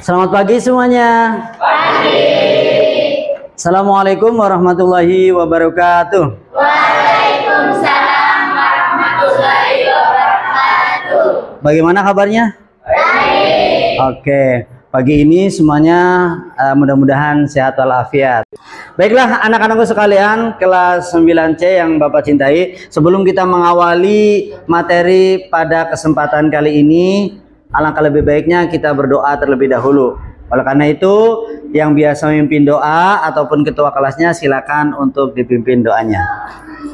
Selamat pagi semuanya. Pagi. Assalamualaikum warahmatullahi wabarakatuh. Waalaikumsalam warahmatullahi wabarakatuh. Bagaimana kabarnya? Baik. Oke, pagi ini semuanya mudah-mudahan sehat walafiat. Baiklah anak-anakku sekalian, kelas 9C yang Bapak cintai, sebelum kita mengawali materi pada kesempatan kali ini, alangkah lebih baiknya kita berdoa terlebih dahulu. Oleh karena itu, yang biasa memimpin doa ataupun ketua kelasnya silakan untuk dipimpin doanya.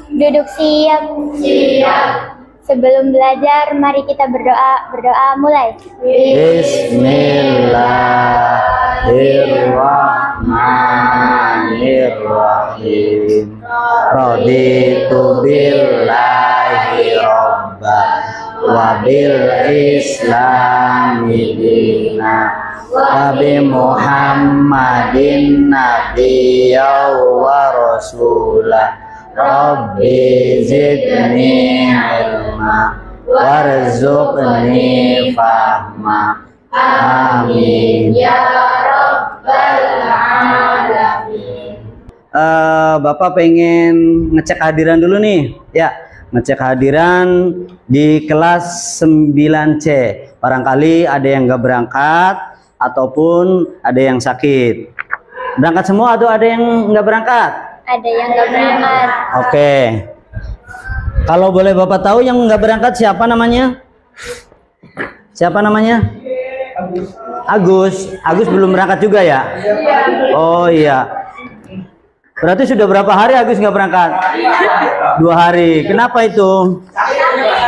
Duduk siap. Siap. Sebelum belajar, mari kita berdoa. Berdoa mulai. Bismillahirrahmanirrahim. Raditu billahi robba wa bil islami dina wa bi Muhammadin nabiyya wa rasulah. Rabbi zidni ilma warzuqni fahma. Amin ya rabbal alamin. Bapak pengen ngecek kehadiran dulu nih ya, ngecek kehadiran di kelas 9C. Barangkali ada yang nggak berangkat ataupun ada yang sakit. Berangkat semua atau ada yang nggak berangkat? Ada yang nggak berangkat. Oke. Kalau boleh Bapak tahu yang nggak berangkat siapa namanya? Siapa namanya? Agus. Agus belum berangkat juga ya? Oh iya. Berarti sudah berapa hari Agus nggak berangkat? 2 hari. Kenapa itu?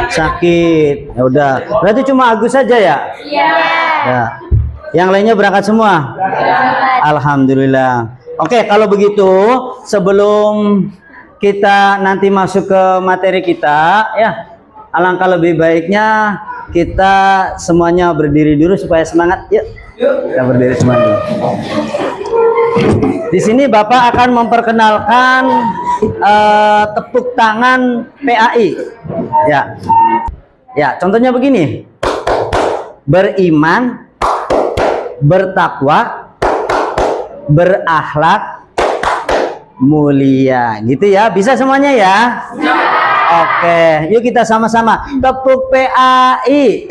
Sakit. Ya udah. Berarti cuma Agus saja ya? Iya. Ya. Yang lainnya berangkat semua? Berangkat. Alhamdulillah. Oke, kalau begitu sebelum kita nanti masuk ke materi kita ya, alangkah lebih baiknya kita semuanya berdiri dulu supaya semangat. Yuk. Kita berdiri semuanya. Di sini Bapak akan memperkenalkan tepuk tangan PAI. Ya. Ya, contohnya begini. Beriman, bertakwa, berakhlak, mulia, gitu ya. Bisa semuanya ya? Oke, yuk kita sama-sama tepuk PAI.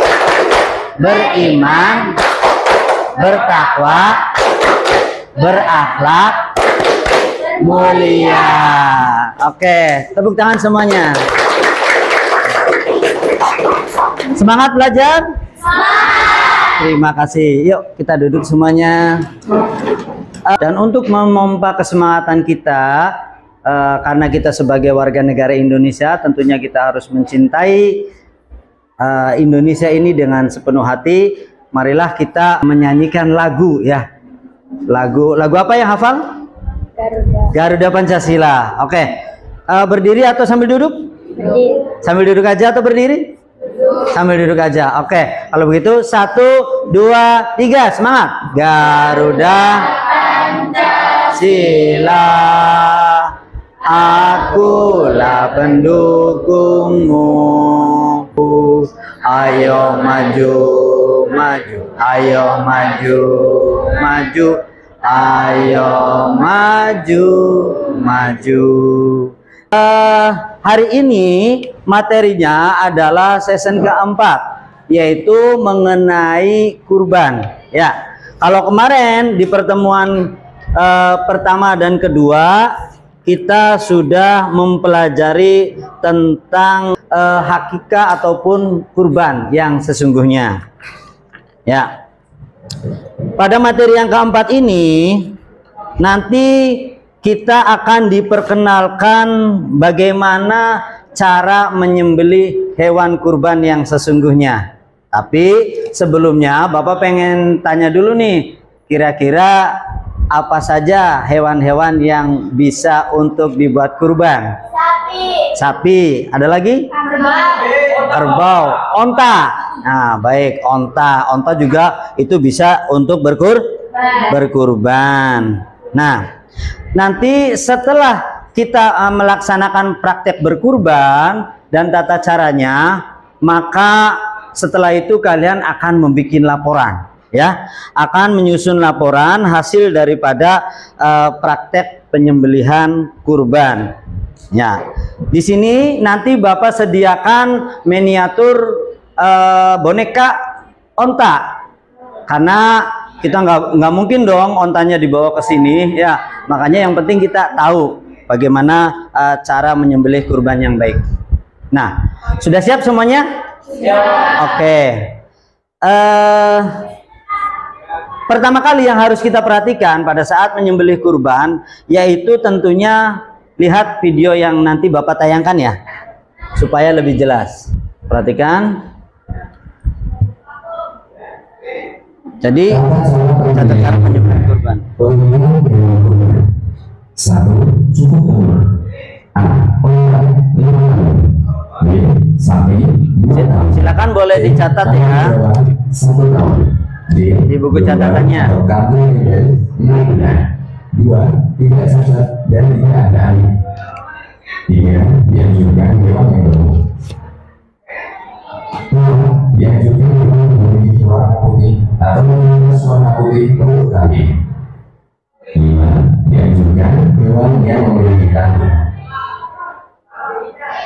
Beriman, bertakwa, berakhlak, mulia. Oke, tepuk tangan semuanya. Semangat belajar? Terima kasih. Yuk kita duduk semuanya. Dan untuk memompa kesemangatan kita, karena kita sebagai warga negara Indonesia, tentunya kita harus mencintai Indonesia ini dengan sepenuh hati. Marilah kita menyanyikan lagu ya. Lagu apa yang hafal? Garuda Pancasila. Oke. Berdiri atau sambil duduk? Berdiri. Sambil duduk aja atau berdiri? Sambil duduk aja. Oke. Kalau begitu 1, 2, 3 semangat. Garuda Pancasila, akulah pendukungmu. Ayo maju, maju, ayo maju, maju, ayo maju, maju. Hari ini materinya adalah season keempat, yaitu mengenai kurban. Ya, kalau kemarin di pertemuan pertama dan kedua kita sudah mempelajari tentang hakikat ataupun kurban yang sesungguhnya. Ya, pada materi yang keempat ini nanti kita akan diperkenalkan bagaimana cara menyembelih hewan kurban yang sesungguhnya. Tapi sebelumnya Bapak pengen tanya dulu nih, kira-kira apa saja hewan-hewan yang bisa untuk dibuat kurban? Sapi. Ada lagi? Kerbau. Onta. Nah, baik, onta. Onta juga itu bisa untuk berkurban. Nah, nanti setelah kita melaksanakan praktek berkurban dan tata caranya, maka setelah itu kalian akan membuat laporan. ya, akan menyusun laporan hasil daripada praktek penyembelihan kurban. Ya, di sini nanti Bapak sediakan miniatur boneka onta, karena kita nggak mungkin dong ontanya dibawa ke sini, ya. Makanya yang penting kita tahu bagaimana cara menyembelih kurban yang baik. Nah, sudah siap semuanya? Siap. Oke. Pertama kali yang harus kita perhatikan pada saat menyembelih kurban, yaitu tentunya lihat video yang nanti Bapak tayangkan ya, supaya lebih jelas. Perhatikan. Jadi catatan penyembelihan kurban. Satu, cukup umur. A, B, sapi 2 tahun. Silakan boleh dicatat ya. 1 tahun. D, Di buku catatannya. 2, tidak cacat dan tidak ada aib. 3, dianjurkan hewan yang gemuk. 4, dianjurkan hewan yang memiliki warna putih atau memiliki warna putih untuk kambing. 5, dianjurkan hewan yang memiliki kandung.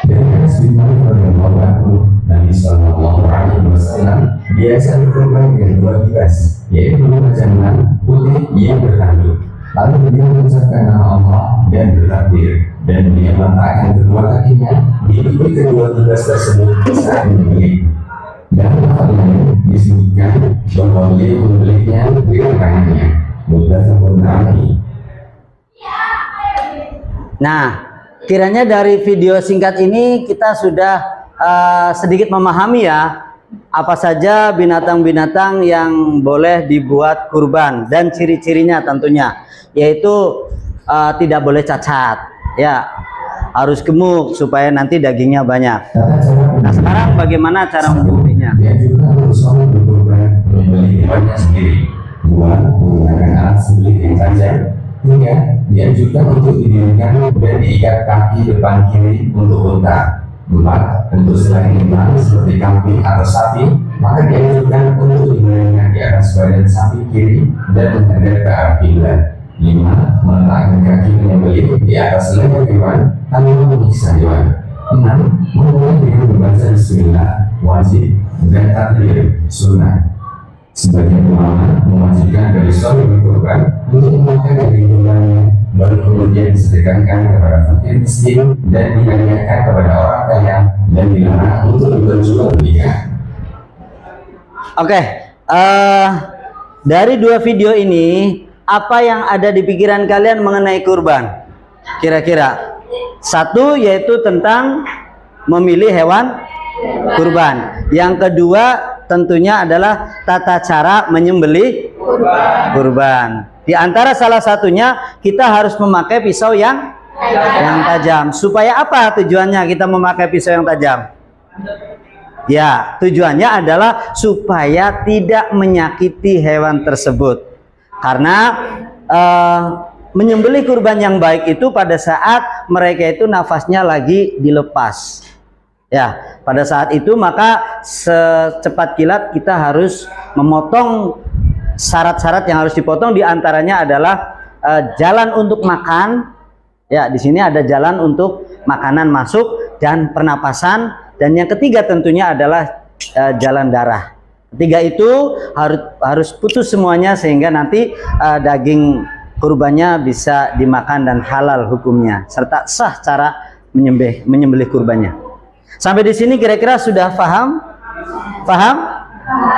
Dari hadis riwayat radhiyallahu anhu, Nabi Sallallahu Alaihi Wasallam biasa berkorban dengan 2 kibas, yaitu 2 jantan putih yang bertanduk. Lalu beliau mengucapkan nama Allah dan bertakbir, dan beliau meletakkan kedua kakinya di pipi kedua kibas tersebut saat menyembelih. Dan lafaz lain disebutkan bahwa beliau menyembelihnya dengan tangannya. Muttafaqun alaih. Nah, kiranya dari video singkat ini kita sudah sedikit memahami ya, apa saja binatang-binatang yang boleh dibuat kurban dan ciri-cirinya tentunya, yaitu tidak boleh cacat, ya, harus gemuk supaya nanti dagingnya banyak. Nah, sekarang bagaimana cara menyembelihnya? Dia juga berusaha berkorban membeli hewannya sendiri. 2, menggunakan alat sembelih yang tajam. 3, dianjurkan untuk didirikan dan diikat kaki depan kiri untuk unta. 4, untuk selain unta seperti kambing atau sapi, maka dianjurkan untuk dibaringkan di atas badan sapi kiri dan menghadap ke arah kiblat. 5, meletakkan kaki menyembelih di atas leher hewan tanpa menyiksa hewan. 6, memulai dengan membaca bismillah wajib dan takbir sunnah. Sebagian ulama mewajibkan dari seorang kurban untuk memakan daging kurbannya, baru kemudian disedekahkan kepada fakir miskin dan dihadiahkan kepada orang kaya, dan dilarang untuk diperjualbelikan. Oke, dari 2 video ini, apa yang ada di pikiran kalian mengenai kurban? Kira-kira 1 yaitu tentang memilih hewan kurban. Yang kedua tentunya adalah tata cara menyembelih kurban. Di antara salah satunya kita harus memakai pisau yang tajam. Supaya apa tujuannya kita memakai pisau yang tajam? Ya, tujuannya adalah supaya tidak menyakiti hewan tersebut. Karena menyembelih kurban yang baik itu pada saat mereka itu nafasnya lagi dilepas. Ya, pada saat itu maka secepat kilat kita harus memotong syarat-syarat yang harus dipotong. Diantaranya adalah jalan untuk makan. Ya, di sini ada jalan untuk makanan masuk dan pernapasan. Dan yang ketiga tentunya adalah jalan darah. Ketiga itu harus putus semuanya sehingga nanti daging kurbannya bisa dimakan dan halal hukumnya serta sah cara menyembelih kurbannya. Sampai di sini kira-kira sudah paham? Paham?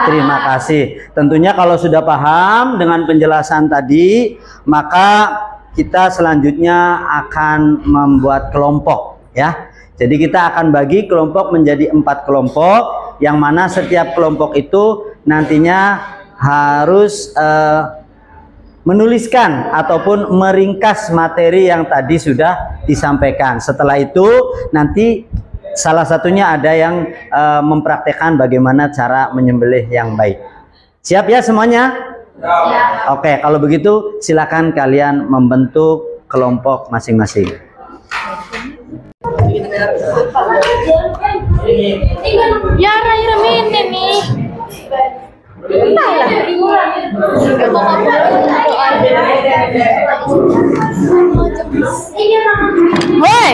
Terima kasih. Tentunya kalau sudah paham dengan penjelasan tadi, maka kita selanjutnya akan membuat kelompok ya. Jadi kita akan bagi kelompok menjadi 4 kelompok, yang mana setiap kelompok itu nantinya harus menuliskan ataupun meringkas materi yang tadi sudah disampaikan. Setelah itu nanti salah satunya ada yang mempraktekkan bagaimana cara menyembelih yang baik. Siap ya semuanya? Siap. Oke, kalau begitu silakan kalian membentuk kelompok masing-masing. Ya, Rai Ramin nih. Woi.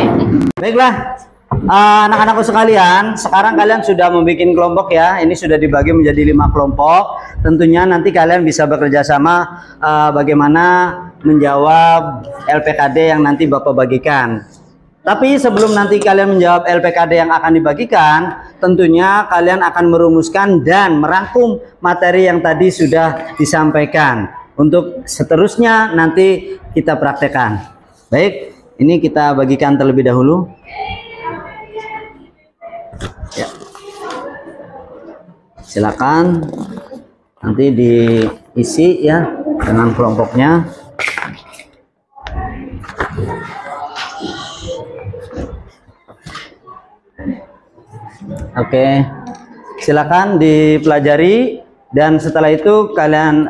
Baiklah, anak-anakku sekalian, sekarang kalian sudah membuat kelompok ya. Ini sudah dibagi menjadi 5 kelompok. Tentunya nanti kalian bisa bekerja sama bagaimana menjawab LPKD yang nanti Bapak bagikan. Tapi sebelum nanti kalian menjawab LPKD yang akan dibagikan, tentunya kalian akan merumuskan dan merangkum materi yang tadi sudah disampaikan. Untuk seterusnya nanti kita praktekkan. Baik, ini kita bagikan terlebih dahulu. Ya. Silakan nanti diisi ya dengan kelompoknya. Oke, silakan dipelajari dan setelah itu kalian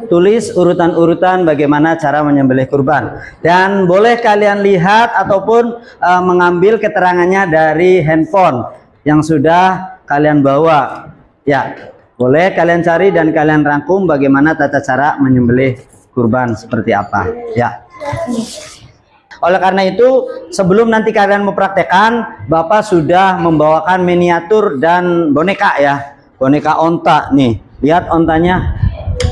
tulis urutan-urutan bagaimana cara menyembelih kurban, dan boleh kalian lihat ataupun mengambil keterangannya dari handphone yang sudah kalian bawa ya. Boleh kalian cari dan kalian rangkum bagaimana tata cara menyembelih kurban seperti apa ya. Oleh karena itu, sebelum nanti kalian mempraktekkan, Bapak sudah membawakan miniatur dan boneka ya. Boneka onta nih. Lihat ontanya.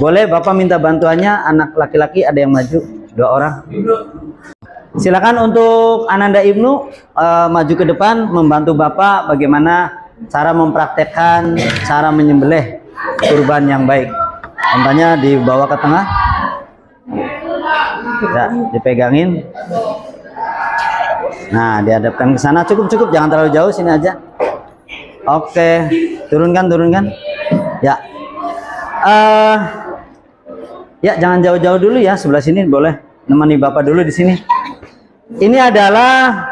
Boleh Bapak minta bantuannya, anak laki-laki ada yang maju, 2 orang. Silakan untuk Ananda Ibnu maju ke depan membantu Bapak bagaimana cara mempraktekkan cara menyembelih kurban yang baik. Ontanya dibawa ke tengah. Ya, dipegangin. Nah, dihadapkan ke sana. Cukup, jangan terlalu jauh, sini aja. Oke, turunkan. Ya. Ya, jangan jauh-jauh dulu ya, sebelah sini boleh. Nemani Bapak dulu di sini. Ini adalah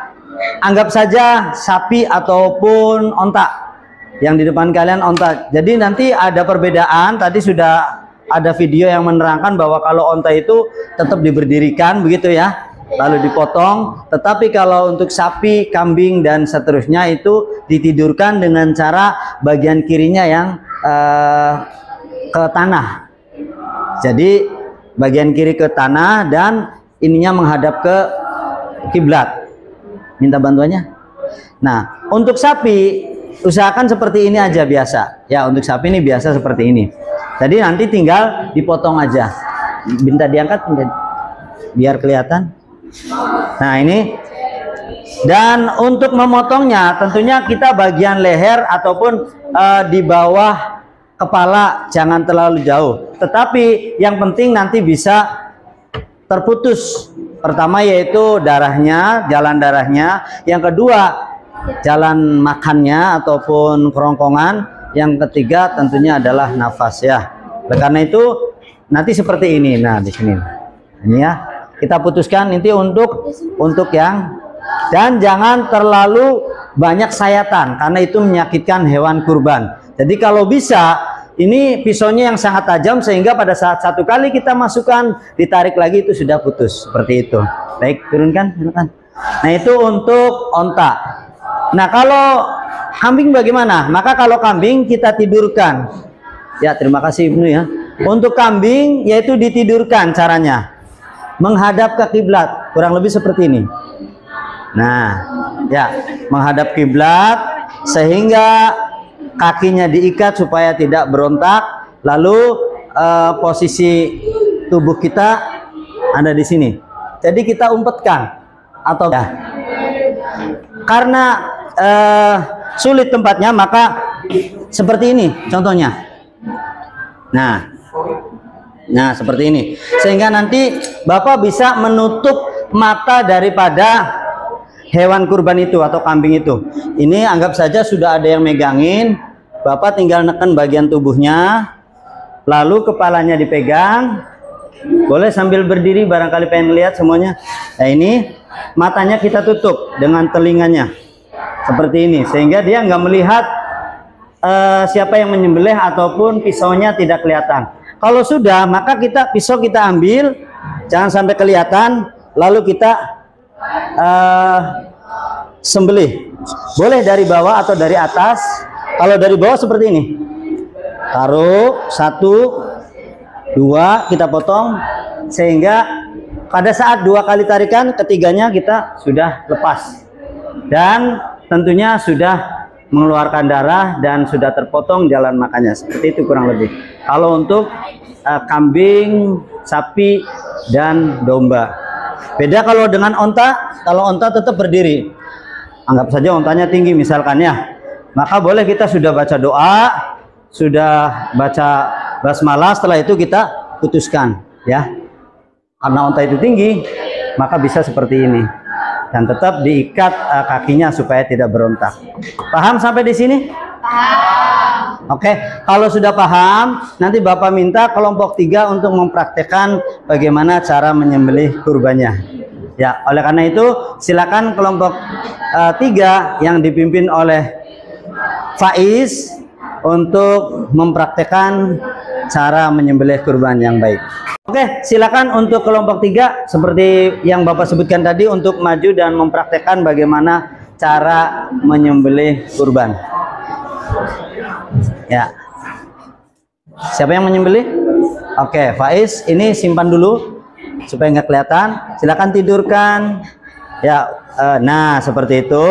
anggap saja sapi ataupun onta. Yang di depan kalian onta. Jadi nanti ada perbedaan. Tadi sudah ada video yang menerangkan bahwa kalau onta itu tetap diberdirikan begitu ya, lalu dipotong. Tetapi kalau untuk sapi, kambing dan seterusnya itu ditidurkan dengan cara bagian kirinya yang ke tanah. Jadi bagian kiri ke tanah dan ininya menghadap ke kiblat. Minta bantuannya. Nah, untuk sapi usahakan seperti ini aja biasa. Ya, untuk sapi ini biasa seperti ini. Jadi nanti tinggal dipotong aja. Minta diangkat biar kelihatan. Nah, ini. Dan untuk memotongnya tentunya kita bagian leher ataupun di bawah kepala, jangan terlalu jauh. Tetapi yang penting nanti bisa terputus. Pertama yaitu darahnya, jalan darahnya. Yang kedua jalan makannya ataupun kerongkongan. Yang ketiga tentunya adalah nafas ya. Oleh karena itu nanti seperti ini. Nah, di sini. Ini ya. Kita putuskan nanti untuk yang, dan jangan terlalu banyak sayatan karena itu menyakitkan hewan kurban. Jadi kalau bisa ini pisaunya yang sangat tajam sehingga pada saat satu kali kita masukkan ditarik lagi itu sudah putus seperti itu. Baik, turunkan silakan. Nah, itu untuk onta. Nah, kalau kambing bagaimana? Maka kalau kambing kita tidurkan. Ya, terima kasih Ibnu ya. Untuk kambing yaitu ditidurkan caranya. Menghadap ke kiblat, kurang lebih seperti ini. Nah, ya, menghadap kiblat sehingga kakinya diikat supaya tidak berontak. Lalu posisi tubuh kita ada di sini. Jadi kita umpetkan atau ya. Karena sulit tempatnya maka seperti ini contohnya. Nah, seperti ini. Sehingga nanti Bapak bisa menutup mata daripada hewan kurban itu atau kambing itu. Ini anggap saja sudah ada yang megangin. Bapak tinggal neken bagian tubuhnya. Lalu kepalanya dipegang. Boleh sambil berdiri barangkali pengen lihat semuanya. Nah, ini matanya kita tutup dengan telinganya. Seperti ini. Sehingga dia nggak melihat siapa yang menyembelih ataupun pisaunya tidak kelihatan. Kalau sudah, maka pisau kita ambil, jangan sampai kelihatan, lalu kita sembelih. Boleh dari bawah atau dari atas. Kalau dari bawah seperti ini. taruh 1, 2, kita potong sehingga pada saat 2 kali tarikan ketiganya kita sudah lepas dan tentunya sudah mengeluarkan darah dan sudah terpotong jalan makannya. Seperti itu kurang lebih. Kalau untuk kambing, sapi, dan domba. Beda kalau dengan onta. Kalau onta tetap berdiri. Anggap saja ontanya tinggi misalkan ya. Maka boleh kita sudah baca doa, sudah baca basmalah, setelah itu kita putuskan ya. Karena onta itu tinggi, maka bisa seperti ini. Dan tetap diikat kakinya supaya tidak berontak. Paham sampai di sini? Paham. Oke, kalau sudah paham, nanti Bapak minta kelompok 3 untuk mempraktekkan bagaimana cara menyembelih kurbannya. Ya, oleh karena itu silakan kelompok 3 yang dipimpin oleh Faiz untuk mempraktekkan cara menyembelih kurban yang baik. Oke, silakan untuk kelompok 3 seperti yang Bapak sebutkan tadi untuk maju dan mempraktekkan bagaimana cara menyembelih kurban. Ya. Siapa yang menyembelih? Oke, Faiz, ini simpan dulu supaya nggak kelihatan. Silakan tidurkan. Ya, nah seperti itu.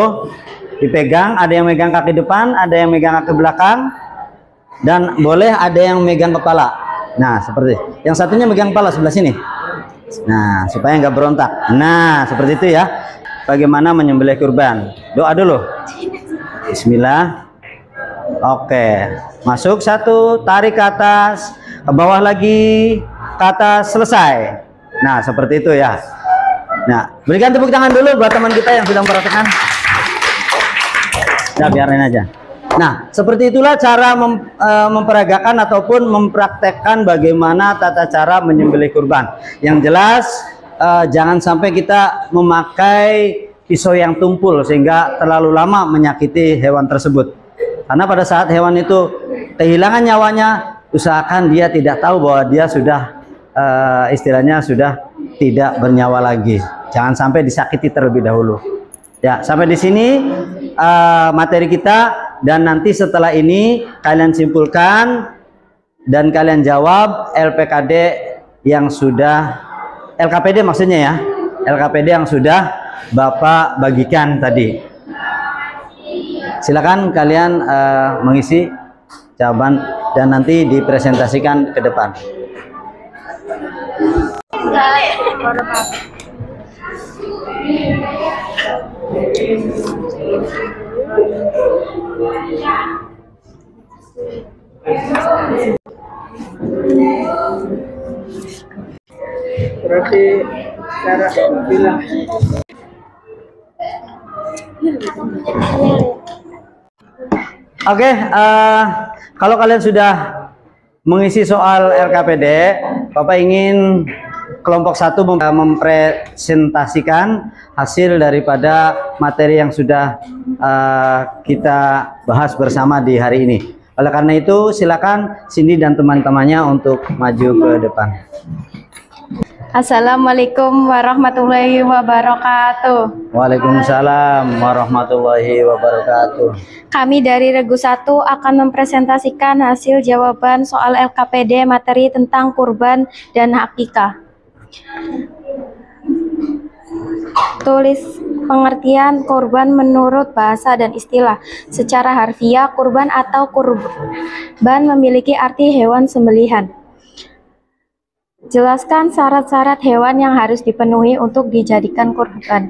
Dipegang, ada yang megang kaki depan, ada yang megang kaki belakang, dan boleh ada yang megang kepala. Nah, seperti yang satunya megang kepala sebelah sini. Nah, supaya nggak berontak. Nah, seperti itu ya. Bagaimana menyembelih kurban? Doa dulu. Bismillah. Oke, masuk 1, tarik ke atas, ke bawah lagi, ke atas, selesai. Nah, seperti itu ya. Nah, berikan tepuk tangan dulu buat teman kita yang sedang mempraktekkan. Nah, biarin aja. Nah, seperti itulah cara memperagakan ataupun mempraktekkan bagaimana tata cara menyembelih kurban. Yang jelas, jangan sampai kita memakai pisau yang tumpul sehingga terlalu lama menyakiti hewan tersebut. Karena pada saat hewan itu kehilangan nyawanya, usahakan dia tidak tahu bahwa dia sudah istilahnya sudah tidak bernyawa lagi. Jangan sampai disakiti terlebih dahulu. Ya, sampai di sini materi kita. Dan nanti setelah ini kalian simpulkan dan kalian jawab LPKD yang sudah, LKPD maksudnya ya, LKPD yang sudah Bapak bagikan tadi. Silakan kalian mengisi jawaban dan nanti dipresentasikan ke depan. Berarti cara bilang Oke, kalau kalian sudah mengisi soal LKPD, Bapak ingin kelompok 1 mempresentasikan hasil daripada materi yang sudah kita bahas bersama di hari ini. Oleh karena itu, silakan Cindy dan teman-temannya untuk maju ke depan. Assalamualaikum warahmatullahi wabarakatuh. Waalaikumsalam warahmatullahi wabarakatuh. Kami dari Regu 1 akan mempresentasikan hasil jawaban soal LKPD materi tentang kurban dan akikah. Tulis pengertian kurban menurut bahasa dan istilah. Secara harfiah, kurban atau kurban memiliki arti hewan sembelihan. Jelaskan syarat-syarat hewan yang harus dipenuhi untuk dijadikan kurban.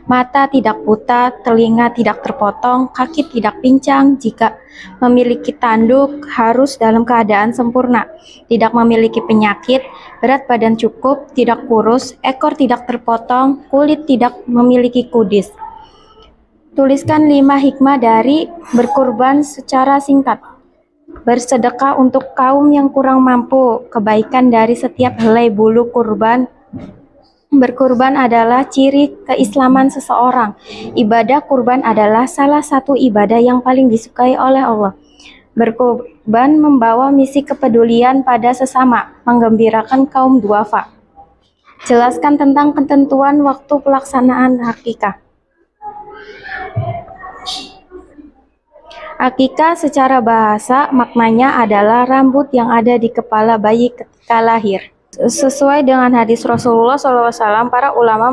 Mata tidak buta, telinga tidak terpotong, kaki tidak pincang, jika memiliki tanduk harus dalam keadaan sempurna, tidak memiliki penyakit, berat badan cukup, tidak kurus, ekor tidak terpotong, kulit tidak memiliki kudis. Tuliskan 5 hikmah dari berkurban secara singkat. Bersedekah untuk kaum yang kurang mampu, kebaikan dari setiap helai bulu kurban. Berkurban adalah ciri keislaman seseorang. Ibadah kurban adalah salah satu ibadah yang paling disukai oleh Allah. Berkurban membawa misi kepedulian pada sesama, menggembirakan kaum duafa. Jelaskan tentang ketentuan waktu pelaksanaan akikah. Akikah secara bahasa maknanya adalah rambut yang ada di kepala bayi ketika lahir. Sesuai dengan hadis Rasulullah SAW, para ulama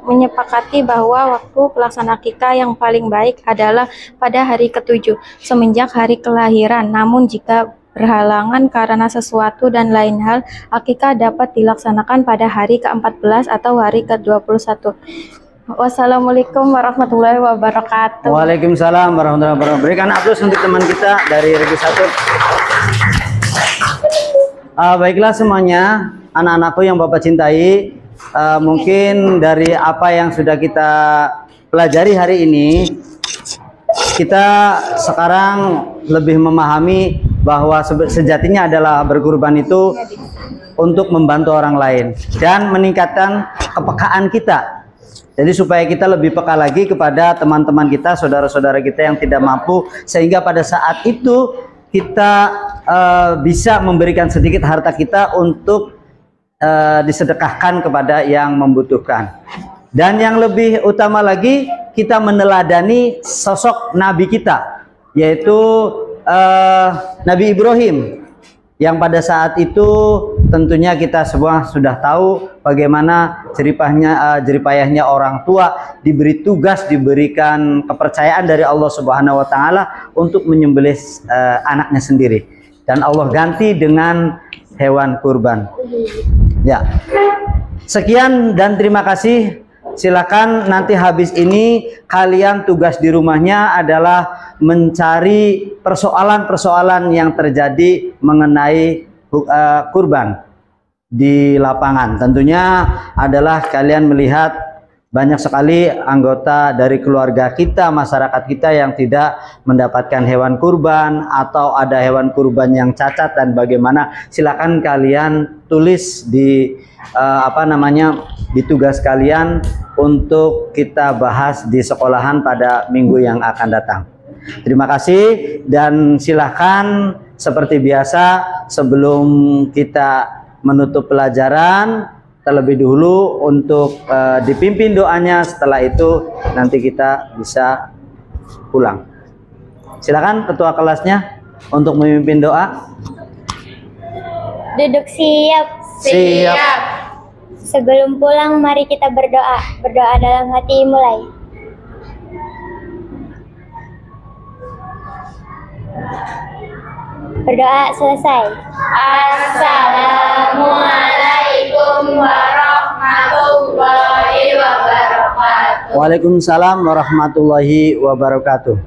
menyepakati bahwa waktu pelaksanaan akikah yang paling baik adalah pada hari ke-7 semenjak hari kelahiran. Namun jika berhalangan karena sesuatu dan lain hal, akikah dapat dilaksanakan pada hari ke-14 atau hari ke-21. Wassalamualaikum warahmatullahi wabarakatuh. Waalaikumsalam warahmatullahi wabarakatuh. Berikan aplaus untuk teman kita dari Regi 1. Baiklah semuanya, anak-anakku yang Bapak cintai, mungkin dari apa yang sudah kita pelajari hari ini, kita sekarang lebih memahami bahwa sejatinya adalah berkurban itu untuk membantu orang lain dan meningkatkan kepekaan kita. Jadi supaya kita lebih peka lagi kepada teman-teman kita, saudara-saudara kita yang tidak mampu, sehingga pada saat itu kita bisa memberikan sedikit harta kita untuk disedekahkan kepada yang membutuhkan. Dan yang lebih utama lagi, kita meneladani sosok Nabi kita, yaitu Nabi Ibrahim, yang pada saat itu tentunya kita semua sudah tahu bagaimana jeripayahnya orang tua diberi tugas, diberikan kepercayaan dari Allah Subhanahu wa taala untuk menyembelih anaknya sendiri, dan Allah ganti dengan hewan kurban. Ya. Sekian dan terima kasih. Silakan nanti habis ini kalian tugas di rumahnya adalah mencari persoalan-persoalan yang terjadi mengenai kurban di lapangan. Tentunya adalah kalian melihat banyak sekali anggota dari keluarga kita, masyarakat kita yang tidak mendapatkan hewan kurban atau ada hewan kurban yang cacat dan bagaimana. Silakan kalian tulis di di tugas kalian untuk kita bahas di sekolahan pada minggu yang akan datang. Terima kasih dan silakan seperti biasa sebelum kita menutup pelajaran terlebih dahulu untuk dipimpin doanya, setelah itu nanti kita bisa pulang. Silakan ketua kelasnya untuk memimpin doa. Duduk siap. Siap. Sebelum pulang mari kita berdoa. Berdoa dalam hati mulai. Berdoa selesai. Assalamualaikum warahmatullahi wabarakatuh. Waalaikumsalam warahmatullahi wabarakatuh.